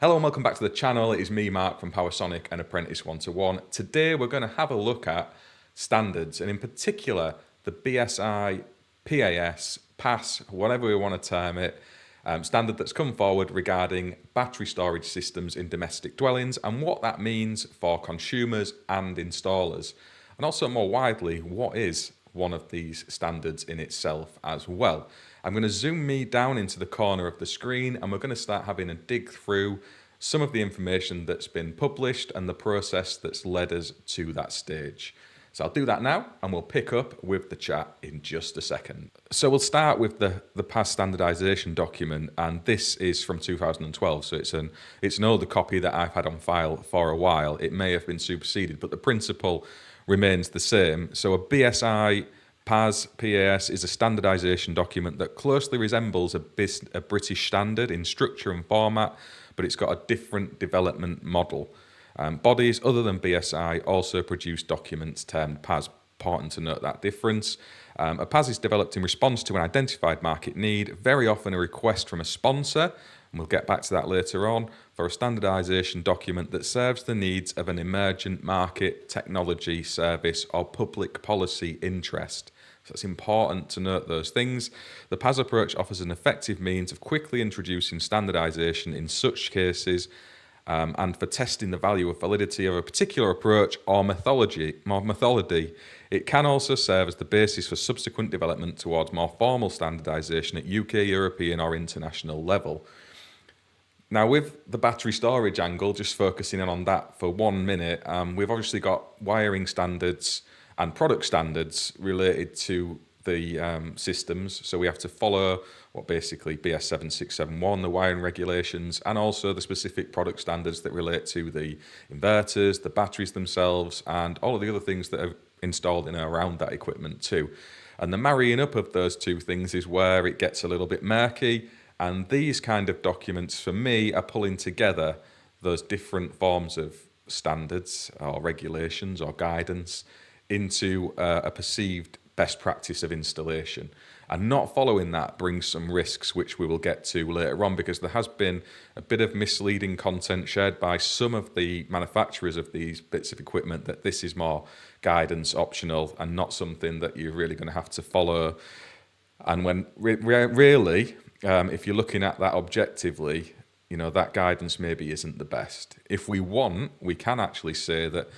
Hello and welcome back to the channel. It is me, Mark, from Powersonic and Apprentice 101. Today we're going to have a look at standards, and in particular the BSI, PAS, PAS, whatever we want to term it, standard that's come forward regarding battery storage systems in domestic dwellings and what that means for consumers and installers. And also more widely, what is one of these standards in itself as well. I'm going to zoom me down into the corner of the screen and we're going to start having a dig through some of the information that's been published and the process that's led us to that stage. So I'll do that now and we'll pick up with the chat in just a second. So we'll start with the PAS standardization document, and this is from 2012. So it's an older copy that I've had on file for a while. It may have been superseded, but the principle remains the same. So a BSI PAS is a standardization document that closely resembles a British standard in structure and format, but it's got a different development model. Bodies other than BSI also produce documents termed PAS. Important to note that difference. A PAS is developed in response to an identified market need, very often a request from a sponsor, and we'll get back to that later on, for a standardization document that serves the needs of an emergent market, technology, service, or public policy interest. So it's important to note those things. The PAS approach offers an effective means of quickly introducing standardization in such cases and for testing the value of validity of a particular approach or methodology. It can also serve as the basis for subsequent development towards more formal standardization at UK, European, or international level. Now, with the battery storage angle, just focusing in on that for 1 minute, we've obviously got wiring standards and product standards related to the systems. So we have to follow what basically BS 7671, the wiring regulations, and also the specific product standards that relate to the inverters, the batteries themselves, and all of the other things that are installed in and around that equipment too. And the marrying up of those two things is where it gets a little bit murky. And these kind of documents, for me, are pulling together those different forms of standards or regulations or guidance into a perceived best practice of installation. And not following that brings some risks, which we will get to later on, because there has been a bit of misleading content shared by some of the manufacturers of these bits of equipment that this is more guidance optional and not something that you're really going to have to follow. And when really, if you're looking at that objectively, you know, that guidance maybe isn't the best. If we want, we can actually say that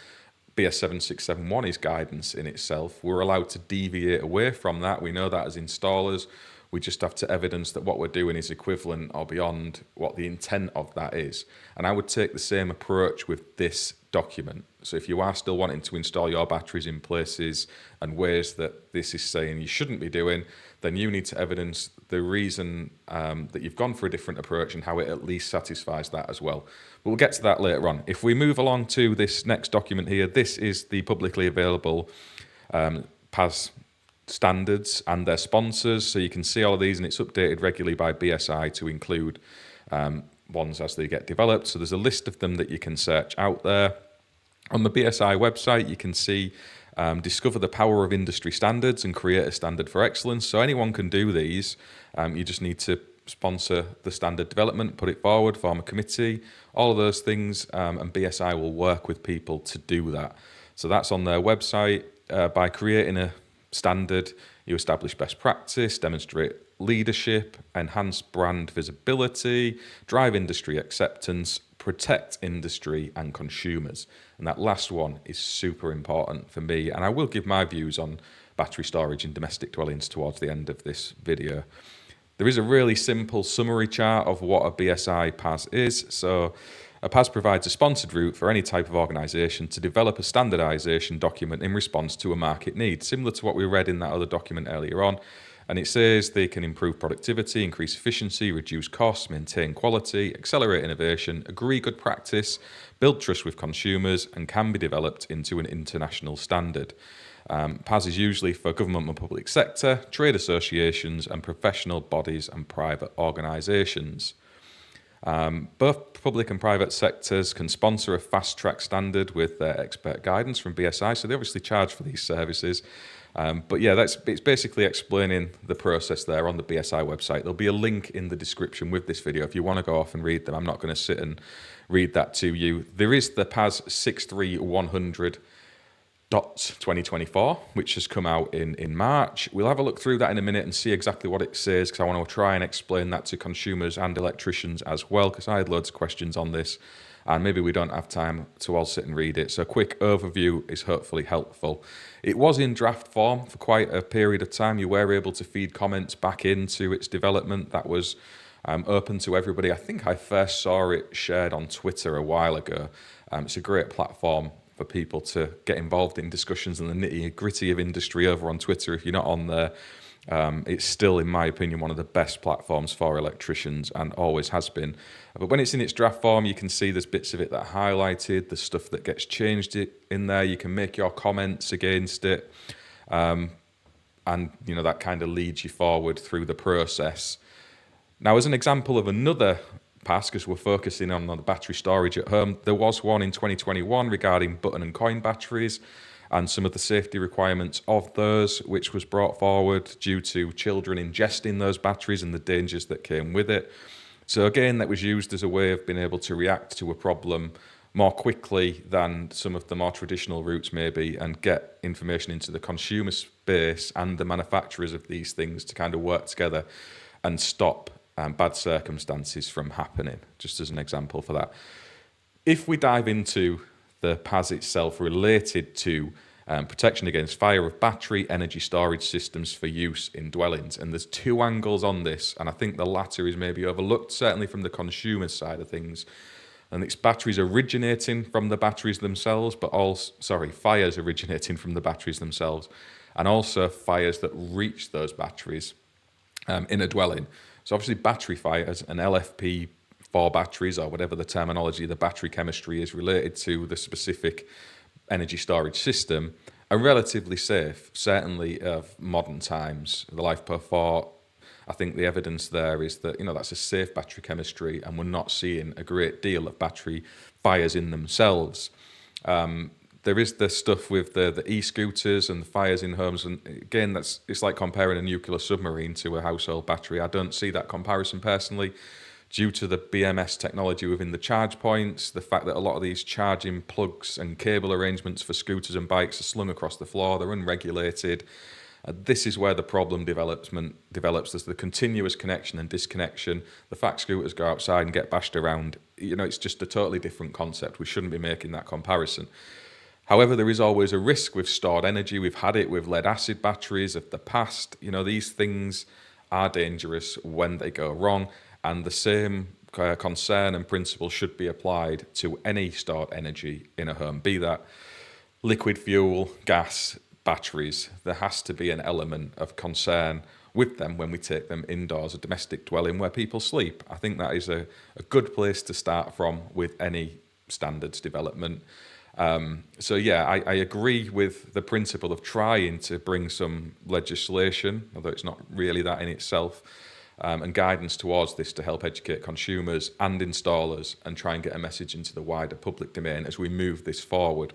BS 7671 is guidance in itself. We're allowed to deviate away from that. We know that as installers. We just have to evidence that what we're doing is equivalent or beyond what the intent of that is. And I would take the same approach with this document. So if you are still wanting to install your batteries in places and ways that this is saying you shouldn't be doing, then you need to evidence the reason that you've gone for a different approach and how it at least satisfies that as well. But we'll get to that later on. If we move along to this next document here, this is the publicly available PAS standards and their sponsors. So you can see all of these, and it's updated regularly by BSI to include ones as they get developed. So there's a list of them that you can search out there. On the BSI website, you can see discover the power of industry standards and create a standard for excellence. So anyone can do these. You just need to sponsor the standard development, put it forward, form a committee, all of those things, and BSI will work with people to do that. So that's on their website. By creating a standard, you establish best practice, demonstrate leadership, enhance brand visibility, drive industry acceptance, protect industry and consumers. And that last one is super important for me, and I will give my views on battery storage in domestic dwellings towards the end of this video. There is a really simple summary chart of what a BSI PAS is. So a PAS provides a sponsored route for any type of organisation to develop a standardisation document in response to a market need, similar to what we read in that other document earlier on. And it says they can improve productivity, increase efficiency, reduce costs, maintain quality, accelerate innovation, agree good practice, build trust with consumers, and can be developed into an international standard. PAS is usually for government and public sector, trade associations, and professional bodies and private organisations. Both public and private sectors can sponsor a fast-track standard with their expert guidance from BSI, so they obviously charge for these services. But yeah, it's basically explaining the process there on the BSI website. There'll be a link in the description with this video if you want to go off and read them. I'm not going to sit and read that to you. There is the PAS 63100 2024, which has come out in March. We'll have a look through that in a minute and see exactly what it says, because I want to try and explain that to consumers and electricians as well, because I had loads of questions on this and maybe we don't have time to all sit and read it. So a quick overview is hopefully helpful. It was in draft form for quite a period of time. You were able to feed comments back into its development. That was open to everybody. I think I first saw it shared on Twitter a while ago. It's a great platform for people to get involved in discussions and the nitty-gritty of industry over on Twitter. If you're not on there, it's still, in my opinion, one of the best platforms for electricians and always has been. But when it's in its draft form, you can see there's bits of it that are highlighted, the stuff that gets changed in there. You can make your comments against it. And, that kind of leads you forward through the process. Now, as an example of another PAS, because we're focusing on the battery storage at home, there was one in 2021 regarding button and coin batteries and some of the safety requirements of those, which was brought forward due to children ingesting those batteries and the dangers that came with it. So again, that was used as a way of being able to react to a problem more quickly than some of the more traditional routes maybe, and get information into the consumer space and the manufacturers of these things to kind of work together and stop bad circumstances from happening, just as an example for that. If we dive into the PAS itself related to protection against fire of battery energy storage systems for use in dwellings, and there's two angles on this, and I think the latter is maybe overlooked, certainly from the consumer side of things. And it's batteries originating from the batteries themselves, but also, fires originating from the batteries themselves, and also fires that reach those batteries in a dwelling. So obviously battery fires and LFP for batteries, or whatever the terminology, the battery chemistry is related to the specific energy storage system, are relatively safe, certainly of modern times. The LiFePO4, I think the evidence there is that, that's a safe battery chemistry, and we're not seeing a great deal of battery fires in themselves. There is the stuff with the e-scooters and the fires in homes, and again, it's like comparing a nuclear submarine to a household battery. I don't see that comparison personally, due to the BMS technology within the charge points, the fact that a lot of these charging plugs and cable arrangements for scooters and bikes are slung across the floor, they're unregulated. This is where the problem develops. There's the continuous connection and disconnection. The fact scooters go outside and get bashed around, it's just a totally different concept. We shouldn't be making that comparison. However, there is always a risk with stored energy. We've had it with lead acid batteries of the past. These things are dangerous when they go wrong, and the same concern and principle should be applied to any stored energy in a home, be that liquid fuel, gas, batteries. There has to be an element of concern with them when we take them indoors, a domestic dwelling where people sleep. I think that is a good place to start from with any standards development. I agree with the principle of trying to bring some legislation, although it's not really that in itself, and guidance towards this to help educate consumers and installers and try and get a message into the wider public domain as we move this forward.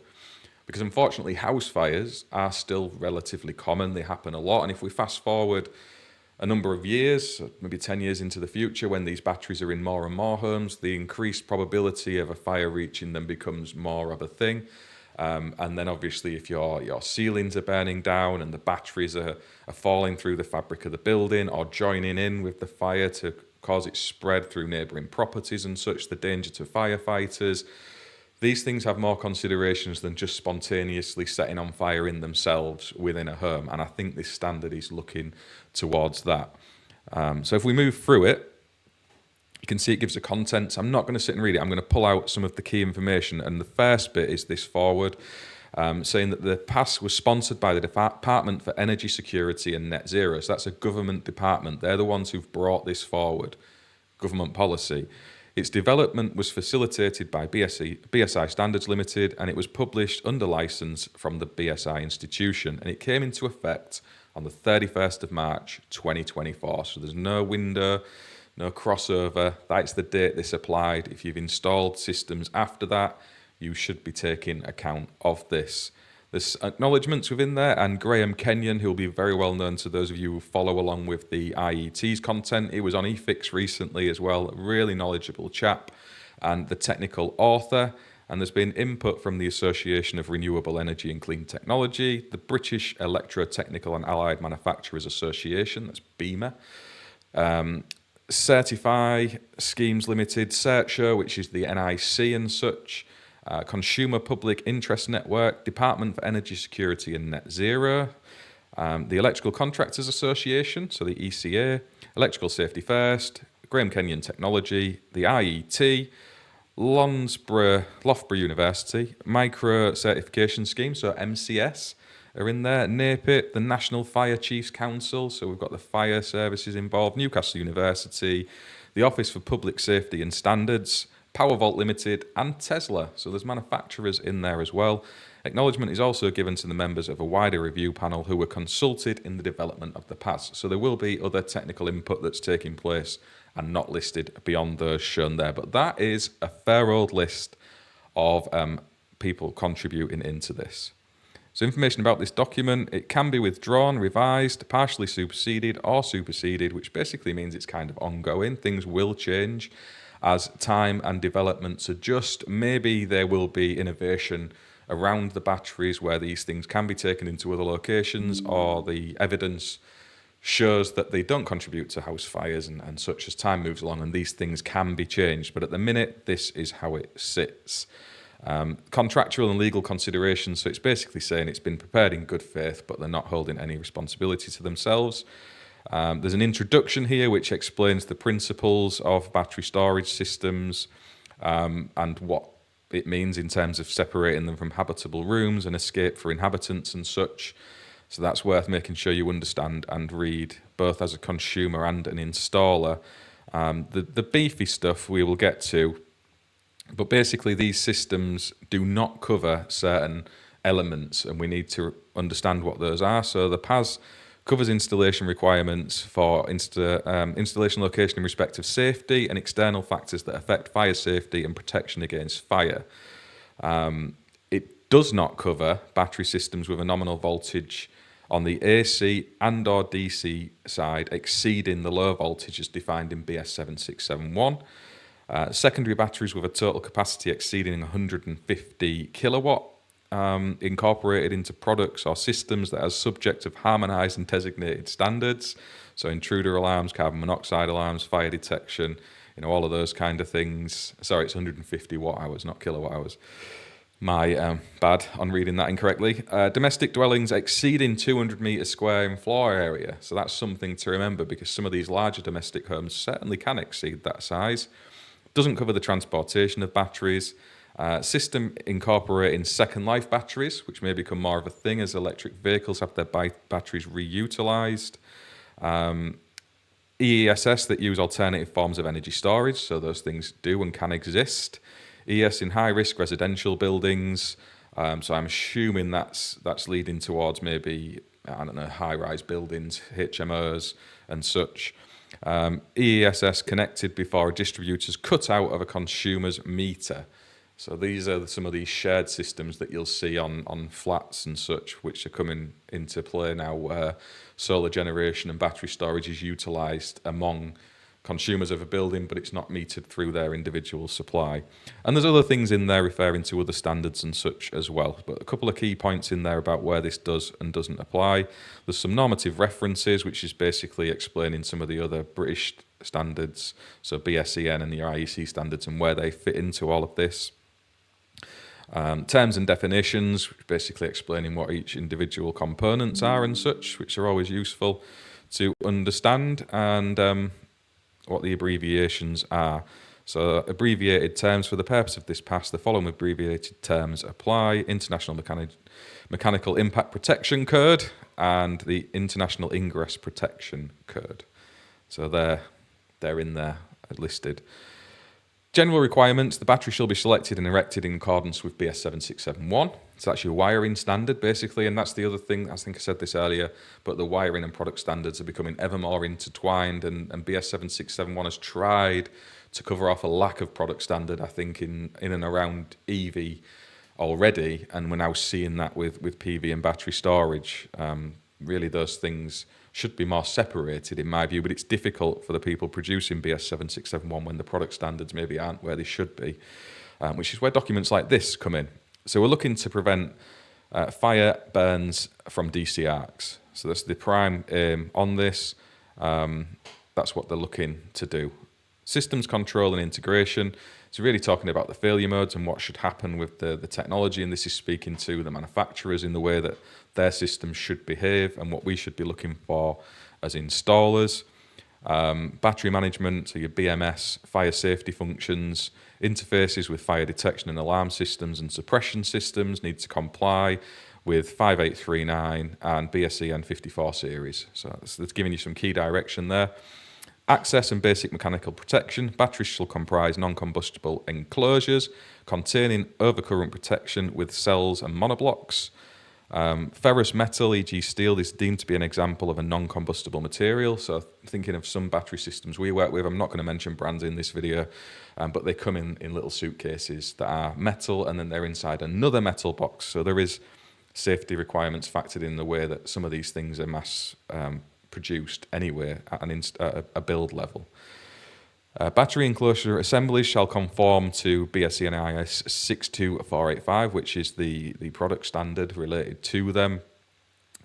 Because unfortunately, house fires are still relatively common. They happen a lot. And if we fast forward a number of years, maybe 10 years into the future, when these batteries are in more and more homes, the increased probability of a fire reaching them becomes more of a thing. And then obviously if your ceilings are burning down and the batteries are falling through the fabric of the building or joining in with the fire to cause it spread through neighbouring properties and such, the danger to firefighters. These things have more considerations than just spontaneously setting on fire in themselves within a home. And I think this standard is looking towards that. So if we move through it, you can see it gives the contents. I'm not going to sit and read it. I'm going to pull out some of the key information. And the first bit is this forward, saying that the PAS was sponsored by the Department for Energy Security and Net Zero. So that's a government department. They're the ones who've brought this forward, government policy. Its development was facilitated by BSI Standards Limited, and it was published under license from the BSI institution. And it came into effect on the 31st of March 2024. So there's no window no crossover. That's the date this applied. If you've installed systems after that, you should be taking account of this. There's acknowledgements within there, and Graham Kenyon, who will be very well known to those of you who follow along with the IET's content. He was on eFix recently as well, a really knowledgeable chap, and the technical author. And there's been input from the Association of Renewable Energy and Clean Technology, the British Electrotechnical and Allied Manufacturers Association, that's BEMA, Certify Schemes Limited, CERTSHO, which is the NIC and such, Consumer Public Interest Network, Department for Energy Security and Net Zero, the Electrical Contractors Association, so the ECA, Electrical Safety First, Graham Kenyon Technology, the IET, Loughborough University, Micro Certification Scheme, so MCS, are in there. NAPIT, the National Fire Chiefs Council, so we've got the fire services involved, Newcastle University, the Office for Public Safety and Standards, Powervault Limited, and Tesla. So there's manufacturers in there as well. Acknowledgement is also given to the members of a wider review panel who were consulted in the development of the PAS. So there will be other technical input that's taking place and not listed beyond those shown there. But that is a fair old list of people contributing into this. So information about this document, it can be withdrawn, revised, partially superseded or superseded, which basically means it's kind of ongoing. Things will change as time and developments adjust. Maybe there will be innovation around the batteries where these things can be taken into other locations, or the evidence shows that they don't contribute to house fires and such as time moves along, and these things can be changed. But at the minute, this is how it sits. Contractual and legal considerations, so it's basically saying it's been prepared in good faith, but they're not holding any responsibility to themselves. There's an introduction here which explains the principles of battery storage systems and what it means in terms of separating them from habitable rooms and escape for inhabitants and such. So that's worth making sure you understand and read, both as a consumer and an installer. The beefy stuff we will get to, but basically these systems do not cover certain elements, and we need to understand what those are. So the PAS covers installation requirements for installation location in respect of safety and external factors that affect fire safety and protection against fire. It does not cover battery systems with a nominal voltage on the AC and or DC side exceeding the low voltages defined in BS 7671. Secondary batteries with a total capacity exceeding 150 kilowatt incorporated into products or systems that are subject of harmonised and designated standards. So intruder alarms, carbon monoxide alarms, fire detection, all of those kind of things. Sorry, it's 150 watt hours, not kilowatt hours. My bad on reading that incorrectly. Domestic dwellings exceeding 200 metres square in floor area. So that's something to remember, because some of these larger domestic homes certainly can exceed that size. Doesn't cover the transportation of batteries. System incorporating second life batteries, which may become more of a thing as electric vehicles have their batteries reutilised. EESS that use alternative forms of energy storage, so those things do and can exist. ES in high-risk residential buildings, so I'm assuming that's leading towards maybe, high-rise buildings, HMOs and such. EESS connected before a distributor's cut out of a consumer's meter. So these are some of these shared systems that you'll see on flats and such, which are coming into play now, where solar generation and battery storage is utilised among consumers of a building, but it's not metered through their individual supply. And there's other things in there referring to other standards and such as well. But a couple of key points in there about where this does and doesn't apply. There's some normative references, which is basically explaining some of the other British standards, so BSEN and the IEC standards, and where they fit into all of this. Terms and definitions, basically explaining what each individual components are and such, which are always useful to understand, and what the abbreviations are. So abbreviated terms: for the purpose of this pass, the following abbreviated terms apply: International Mechanical Impact Protection Code and the International Ingress Protection Code. So they're in there listed. General requirements, the battery shall be selected and erected in accordance with BS 7671. So that's your wiring standard, basically, and that's the other thing, I think I said this earlier, but the wiring and product standards are becoming ever more intertwined, and BS 7671 has tried to cover off a lack of product standard, I think, in and around EV already, and we're now seeing that with PV and battery storage. Really, those things should be more separated, in my view, but it's difficult for the people producing BS 7671 when the product standards maybe aren't where they should be, which is where documents like this come in. So we're looking to prevent fire burns from DC arcs. So that's the prime aim on this. That's what they're looking to do. Systems control and integration. It's really talking about the failure modes and what should happen with the technology, and this is speaking to the manufacturers in the way that their systems should behave and what we should be looking for as installers. Battery management, so your BMS, fire safety functions, interfaces with fire detection and alarm systems and suppression systems need to comply with 5839 and BSE N54 series. So that's giving you some key direction there. Access and basic mechanical protection. Batteries shall comprise non-combustible enclosures containing overcurrent protection with cells and monoblocks. Ferrous metal, e.g. steel, is deemed to be an example of a non-combustible material. So thinking of some battery systems we work with, I'm not going to mention brands in this video, but they come in little suitcases that are metal, and then they're inside another metal box. So there is safety requirements factored in the way that some of these things are mass produced anyway at a build level. Battery enclosure assemblies shall conform to BSE and IS 62485, which is the product standard related to them.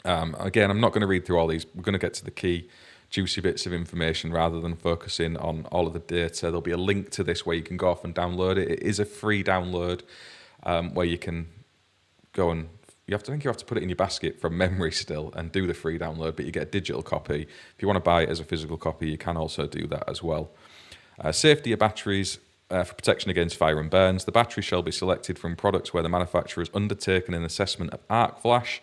Again, I'm not going to read through all these. We're going to get to the key juicy bits of information rather than focusing on all of the data. There'll be a link to this where you can go off and download it. It is a free download where you can go and you have to put it in your basket from memory still and do the free download, but you get a digital copy. If you want to buy it as a physical copy, you can also do that as well. Safety of batteries for protection against fire and burns. The battery shall be selected from products where the manufacturer has undertaken an assessment of arc flash.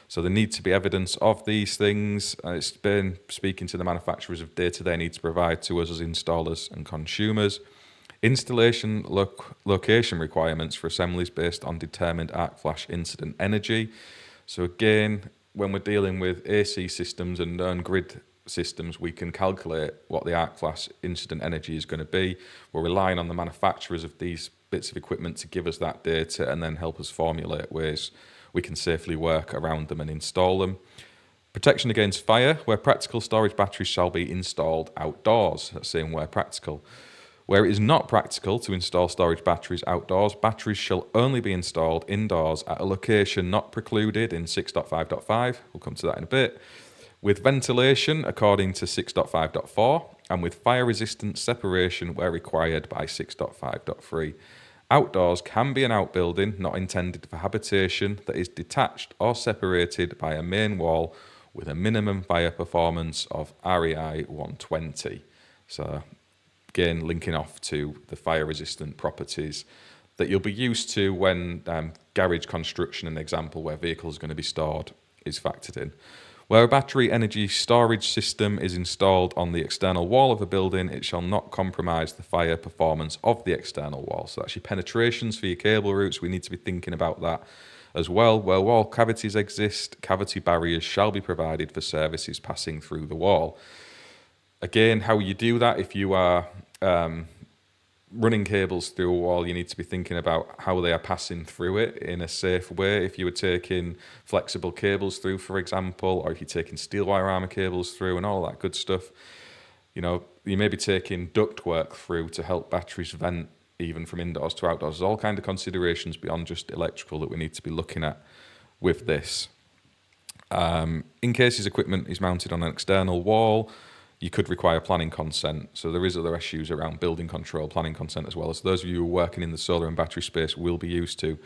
So there needs to be evidence of these things. It's been speaking to the manufacturers of data they need to provide to us as installers and consumers. Installation location requirements for assemblies based on determined arc flash incident energy. So again, when we're dealing with AC systems and known grid systems, we can calculate what the arc flash incident energy is going to be. We're relying on the manufacturers of these bits of equipment to give us that data and then help us formulate ways we can safely work around them and install them. Protection against fire, where practical, storage batteries shall be installed outdoors. That's saying where practical. Where it is not practical to install storage batteries outdoors, batteries shall only be installed indoors at a location not precluded in 6.5.5, we'll come to that in a bit, with ventilation according to 6.5.4, and with fire-resistant separation where required by 6.5.3. Outdoors can be an outbuilding not intended for habitation that is detached or separated by a main wall with a minimum fire performance of REI 120. So again, linking off to the fire-resistant properties that you'll be used to when garage construction, an example where vehicles are going to be stored, is factored in. Where a battery energy storage system is installed on the external wall of a building, it shall not compromise the fire performance of the external wall. So that's your penetrations for your cable routes. We need to be thinking about that as well. Where wall cavities exist, cavity barriers shall be provided for services passing through the wall. Again, how you do that, if you are running cables through a wall, you need to be thinking about how they are passing through it in a safe way. If you were taking flexible cables through, for example, or if you're taking steel wire armor cables through and all that good stuff, you may be taking ductwork through to help batteries vent even from indoors to outdoors. There's all kinds of considerations beyond just electrical that we need to be looking at with this. In cases equipment is mounted on an external wall, you could require planning consent. So there is other issues around building control, planning consent as well. So those of you who are working in the solar and battery space will be used to.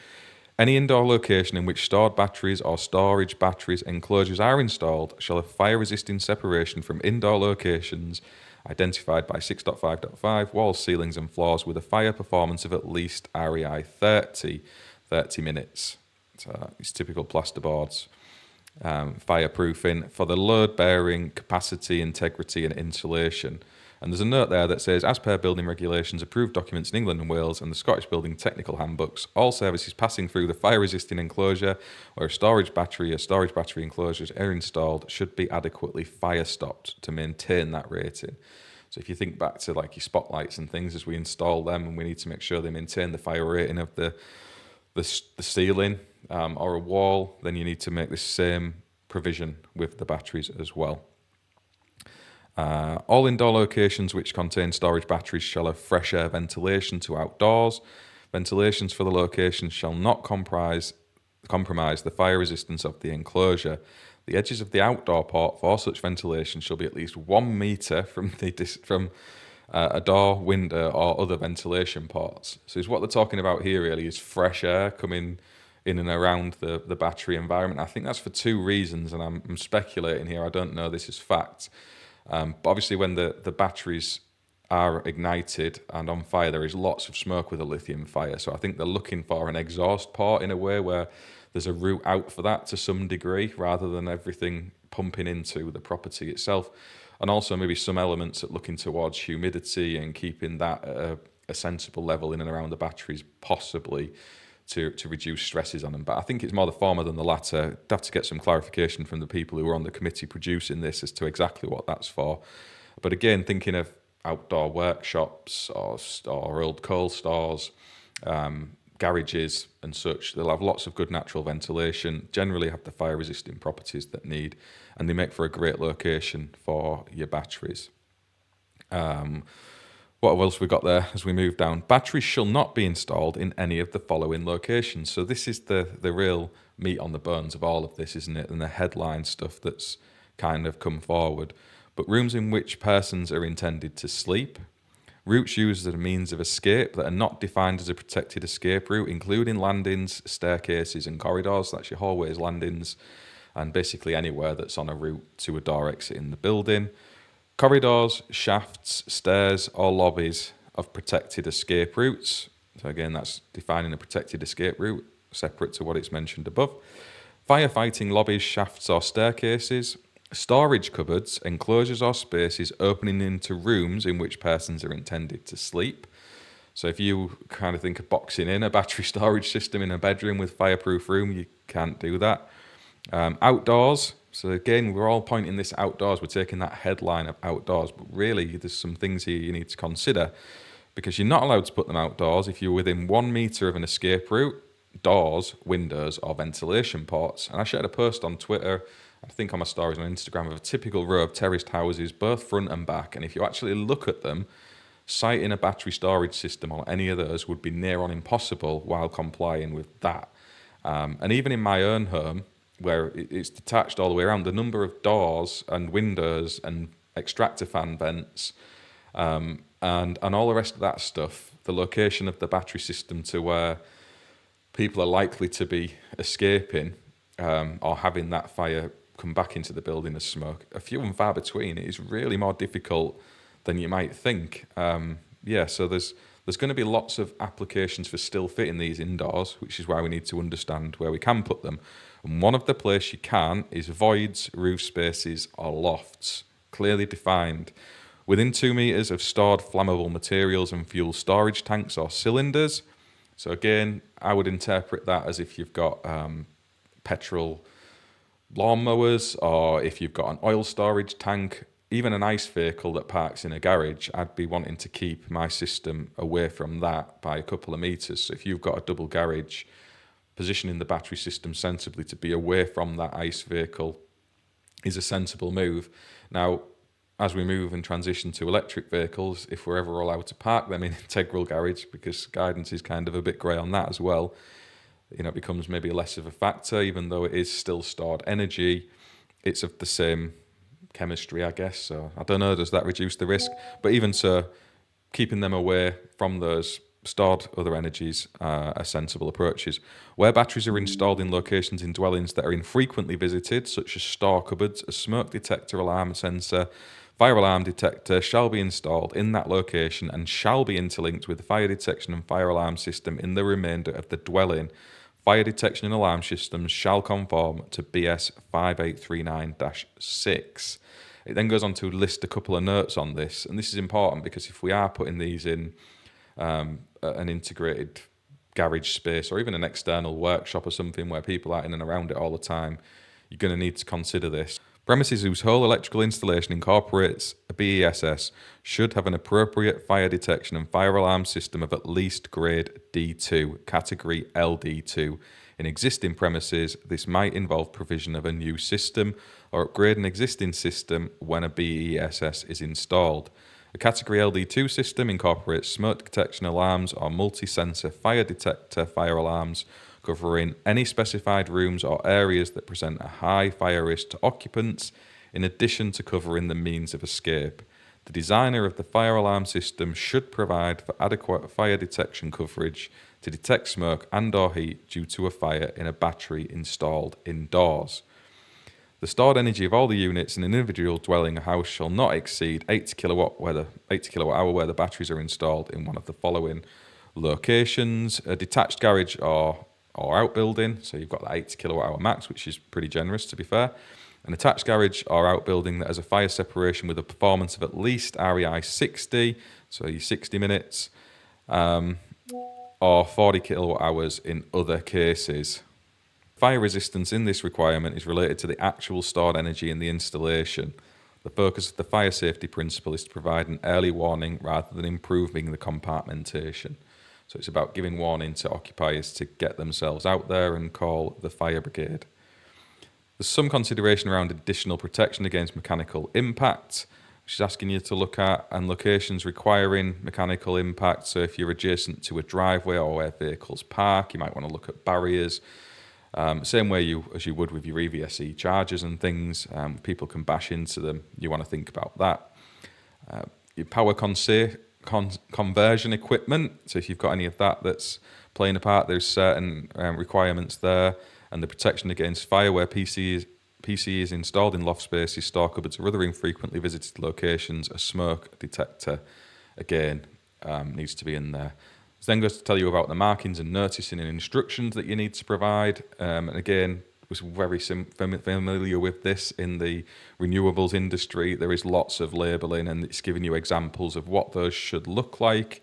Any indoor location in which stored batteries or storage batteries enclosures are installed shall have fire-resisting separation from indoor locations identified by 6.5.5, walls, ceilings and floors with a fire performance of at least REI 30 minutes. So it's typical plasterboards. Fireproofing for the load bearing capacity, integrity and insulation. And there's a note there that says, as per building regulations, approved documents in England and Wales, and the Scottish Building Technical Handbooks, all services passing through the fire-resisting enclosure where a storage battery or storage battery enclosures are installed should be adequately fire-stopped to maintain that rating. So if you think back to like your spotlights and things, as we install them, and we need to make sure they maintain the fire rating of the ceiling or a wall, then you need to make this same provision with the batteries as well. All indoor locations which contain storage batteries shall have fresh air ventilation to outdoors. Ventilations for the locations shall not compromise the fire resistance of the enclosure. The edges of the outdoor port for such ventilation shall be at least 1 metre from a door, window, or other ventilation ports. So what they're talking about here really is fresh air coming in and around the battery environment. I think that's for two reasons, and I'm speculating here. I don't know this is fact. But obviously when the batteries are ignited and on fire, there is lots of smoke with a lithium fire. So I think they're looking for an exhaust port in a way where there's a route out for that to some degree, rather than everything pumping into the property itself. And also maybe some elements at looking towards humidity and keeping that at a sensible level in and around the batteries, possibly to reduce stresses on them. But I think it's more the former than the latter. I'd have to get some clarification from the people who are on the committee producing this as to exactly what that's for. But again, thinking of outdoor workshops or old coal stores, garages and such, they'll have lots of good natural ventilation, generally have the fire resisting properties that need, and they make for a great location for your batteries. What else we got there as we move down? Batteries shall not be installed in any of the following locations. So this is the real meat on the bones of all of this, isn't it? And the headline stuff that's kind of come forward. But rooms in which persons are intended to sleep, routes used as a means of escape that are not defined as a protected escape route, including landings, staircases and corridors. That's your hallways, landings, and basically anywhere that's on a route to a door exit in the building. Corridors, shafts, stairs or lobbies of protected escape routes. So again, that's defining a protected escape route, separate to what it's mentioned above. Firefighting lobbies, shafts or staircases. Storage cupboards, enclosures or spaces opening into rooms in which persons are intended to sleep. So if you kind of think of boxing in a battery storage system in a bedroom with fireproof room, you can't do that. Outdoors. So again, we're all pointing this outdoors. We're taking that headline of outdoors, but really there's some things here you need to consider, because you're not allowed to put them outdoors if you're within 1 metre of an escape route, doors, windows or ventilation ports. And I shared a post on Twitter, I think on my stories on Instagram, of a typical row of terraced houses, both front and back. And if you actually look at them, siting a battery storage system on any of those would be near on impossible while complying with that. And even in my own home, where it's detached all the way around, the number of doors and windows and extractor fan vents and all the rest of that stuff, the location of the battery system to where people are likely to be escaping or having that fire come back into the building as smoke, are few and far between. It is really more difficult than you might think. So there's going to be lots of applications for still fitting these indoors, which is why we need to understand where we can put them. And one of the places you can is voids, roof spaces or lofts, clearly defined. Within 2 metres of stored flammable materials and fuel storage tanks or cylinders. So again, I would interpret that as if you've got petrol lawnmowers, or if you've got an oil storage tank, even an ICE vehicle that parks in a garage, I'd be wanting to keep my system away from that by a couple of metres. So if you've got a double garage, positioning the battery system sensibly to be away from that ICE vehicle is a sensible move. Now, as we move and transition to electric vehicles, if we're ever allowed to park them in integral garage, because guidance is kind of a bit grey on that as well, it becomes maybe less of a factor, even though it is still stored energy. It's of the same chemistry, I guess. So I don't know, does that reduce the risk? But even so, keeping them away from those stored other energies are sensible approaches. Where batteries are installed in locations in dwellings that are infrequently visited, such as store cupboards, a smoke detector alarm sensor, fire alarm detector shall be installed in that location and shall be interlinked with the fire detection and fire alarm system in the remainder of the dwelling. Fire detection and alarm systems shall conform to BS 5839-6. It then goes on to list a couple of notes on this, and this is important because if we are putting these in an integrated garage space or even an external workshop or something where people are in and around it all the time, you're going to need to consider this. Premises whose whole electrical installation incorporates a BESS should have an appropriate fire detection and fire alarm system of at least grade D2, category LD2. In existing premises, this might involve provision of a new system or upgrade an existing system when a BESS is installed. A category LD2 system incorporates smoke detection alarms or multi-sensor fire detector fire alarms covering any specified rooms or areas that present a high fire risk to occupants, in addition to covering the means of escape. The designer of the fire alarm system should provide for adequate fire detection coverage to detect smoke and/or heat due to a fire in a battery installed indoors. The stored energy of all the units in an individual dwelling or house shall not exceed 80 kilowatt hour where the batteries are installed in one of the following locations: a detached garage or outbuilding, so you've got that 80 kilowatt hour max, which is pretty generous to be fair. An attached garage or outbuilding that has a fire separation with a performance of at least REI 60, so your 60 minutes, or 40 kilowatt hours in other cases. Fire resistance in this requirement is related to the actual stored energy in the installation. The focus of the fire safety principle is to provide an early warning rather than improving the compartmentation. So it's about giving warning to occupiers to get themselves out there and call the fire brigade. There's some consideration around additional protection against mechanical impact, which is asking you to look at, and locations requiring mechanical impact. So if you're adjacent to a driveway or where vehicles park, you might want to look at barriers. Same way as you would with your EVSE chargers and things. People can bash into them. You want to think about that. Your power conversion equipment. So if you've got any of that that's playing a part, there's certain requirements there. And the protection against fire where PCE is installed in loft spaces, store cupboards, or other infrequently visited locations. A smoke detector, again, needs to be in there. It then goes to tell you about the markings and noticing and instructions that you need to provide. And again, was very familiar with this in the renewables industry. There is lots of labelling, and it's giving you examples of what those should look like.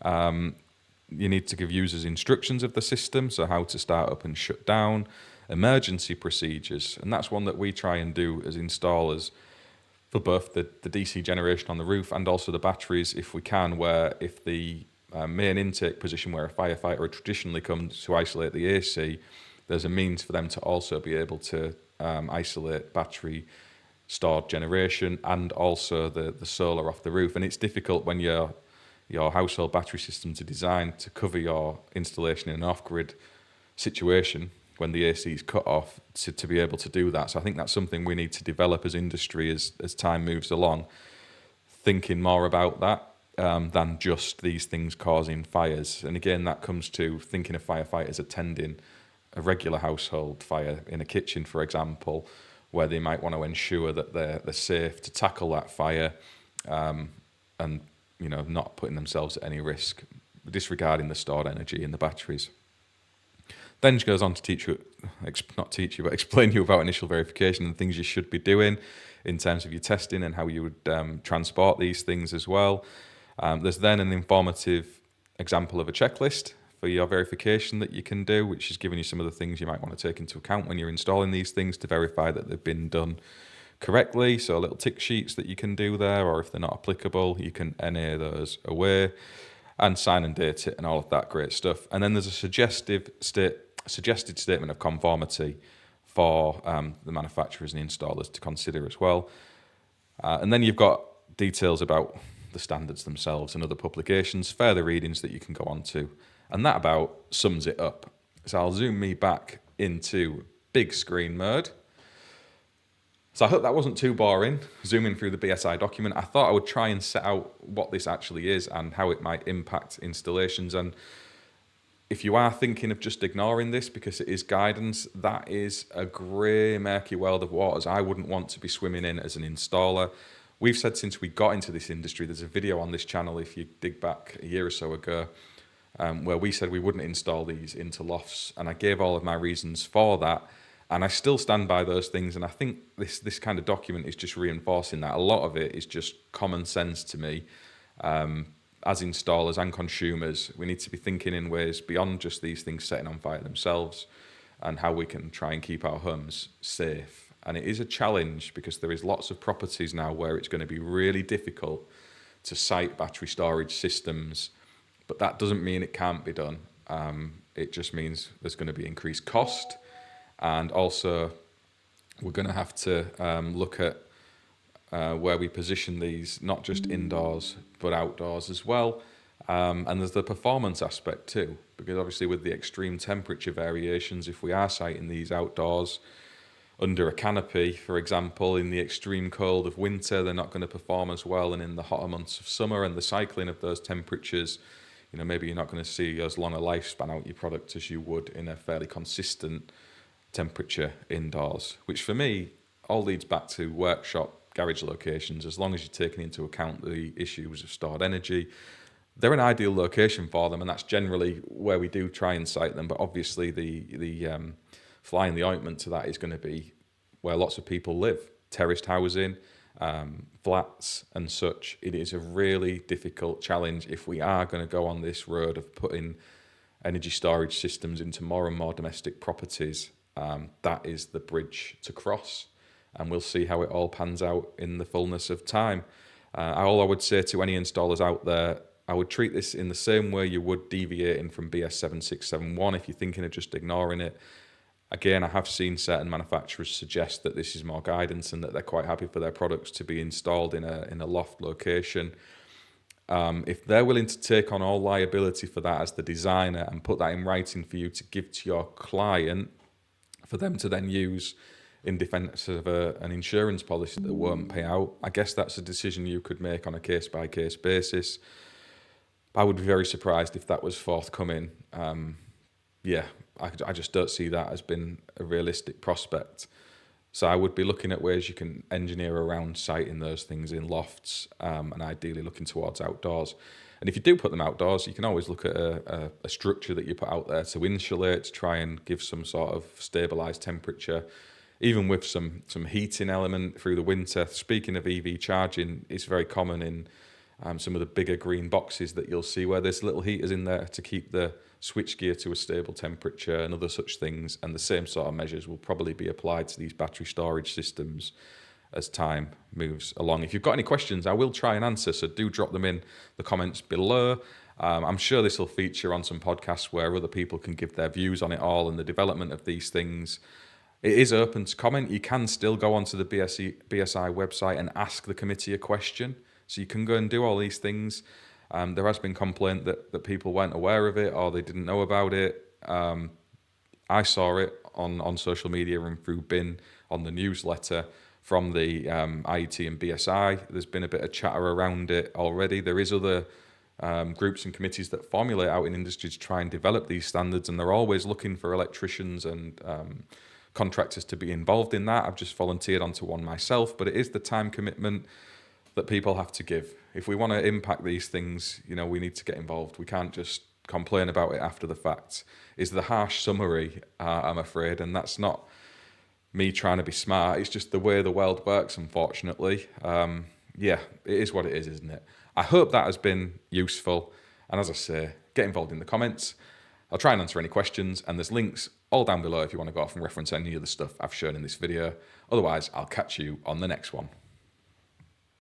You need to give users instructions of the system, so how to start up and shut down, emergency procedures, and that's one that we try and do as installers for both the DC generation on the roof and also the batteries if we can, where if the main intake position where a firefighter would traditionally come to isolate the AC, there's a means for them to also be able to isolate battery stored generation and also the solar off the roof. And it's difficult when your household battery systems are designed to cover your installation in an off-grid situation when the AC is cut off to be able to do that. So I think that's something we need to develop as industry as time moves along, thinking more about that than just these things causing fires. And again, that comes to thinking of firefighters attending a regular household fire in a kitchen, for example, where they might want to ensure that they're safe to tackle that fire and not putting themselves at any risk, disregarding the stored energy in the batteries. Then she goes on to explain you about initial verification and things you should be doing in terms of your testing and how you would transport these things as well. There's then an informative example of a checklist for your verification that you can do, which is giving you some of the things you might want to take into account when you're installing these things to verify that they've been done correctly. So little tick sheets that you can do there, or if they're not applicable, you can NA those away and sign and date it and all of that great stuff. And then there's a suggested statement of conformity for the manufacturers and installers to consider as well. And then you've got details about the standards themselves and other publications, further readings that you can go on to. And that about sums it up. So I'll zoom me back into big screen mode. So I hope that wasn't too boring, zooming through the BSI document. I thought I would try and set out what this actually is and how it might impact installations. And if you are thinking of just ignoring this because it is guidance, that is a grey, murky world of waters I wouldn't want to be swimming in as an installer. We've said since we got into this industry, there's a video on this channel, if you dig back a year or so ago, where we said we wouldn't install these into lofts. And I gave all of my reasons for that. And I still stand by those things. And I think this kind of document is just reinforcing that. A lot of it is just common sense to me. As installers and consumers, we need to be thinking in ways beyond just these things setting on fire themselves, and how we can try and keep our homes safe. And it is a challenge because there is lots of properties now where it's going to be really difficult to site battery storage systems, but that doesn't mean it can't be done. It just means there's going to be increased cost, and also we're going to have to look at where we position these, not just indoors but outdoors as well. And there's the performance aspect too, because obviously with the extreme temperature variations, if we are siting these outdoors under a canopy, for example, in the extreme cold of winter, they're not going to perform as well. And in the hotter months of summer and the cycling of those temperatures, maybe you're not going to see as long a lifespan out your product as you would in a fairly consistent temperature indoors, which for me all leads back to workshop, garage locations. As long as you're taking into account the issues of stored energy, they're an ideal location for them, and that's generally where we do try and site them. But obviously the fly in the ointment to that is going to be where lots of people live, terraced housing, flats and such. It is a really difficult challenge if we are going to go on this road of putting energy storage systems into more and more domestic properties. That is the bridge to cross, and we'll see how it all pans out in the fullness of time. All I would say to any installers out there, I would treat this in the same way you would deviating from BS 7671 if you're thinking of just ignoring it. Again, I have seen certain manufacturers suggest that this is more guidance and that they're quite happy for their products to be installed in a loft location. If they're willing to take on all liability for that as the designer and put that in writing for you to give to your client, for them to then use in defence of an insurance policy that won't pay out, I guess that's a decision you could make on a case-by-case basis. I would be very surprised if that was forthcoming. I just don't see that as being a realistic prospect. So I would be looking at ways you can engineer around siting those things in lofts, and ideally looking towards outdoors. And if you do put them outdoors, you can always look at a structure that you put out there to insulate, to try and give some sort of stabilised temperature, even with some heating element through the winter. Speaking of EV charging, it's very common in some of the bigger green boxes that you'll see where there's little heaters in there to keep the switchgear to a stable temperature and other such things. And the same sort of measures will probably be applied to these battery storage systems as time moves along. If you've got any questions, I will try and answer, so do drop them in the comments below. I'm sure this will feature on some podcasts where other people can give their views on it all and the development of these things. It is open to comment. You can still go onto the BSI website and ask the committee a question. So you can go and do all these things. There has been complaint that people weren't aware of it or they didn't know about it. I saw it on social media and through BIN on the newsletter from the IET and BSI. There's been a bit of chatter around it already. There is other groups and committees that formulate out in industry to try and develop these standards, and they're always looking for electricians and contractors to be involved in that. I've just volunteered onto one myself, but it is the time commitment that people have to give. If we want to impact these things, we need to get involved. We can't just complain about it after the fact, is the harsh summary, I'm afraid. And that's not me trying to be smart. It's just the way the world works, unfortunately. It is what it is, isn't it? I hope that has been useful. And as I say, get involved in the comments. I'll try and answer any questions, and there's links all down below if you want to go off and reference any of the stuff I've shown in this video. Otherwise, I'll catch you on the next one.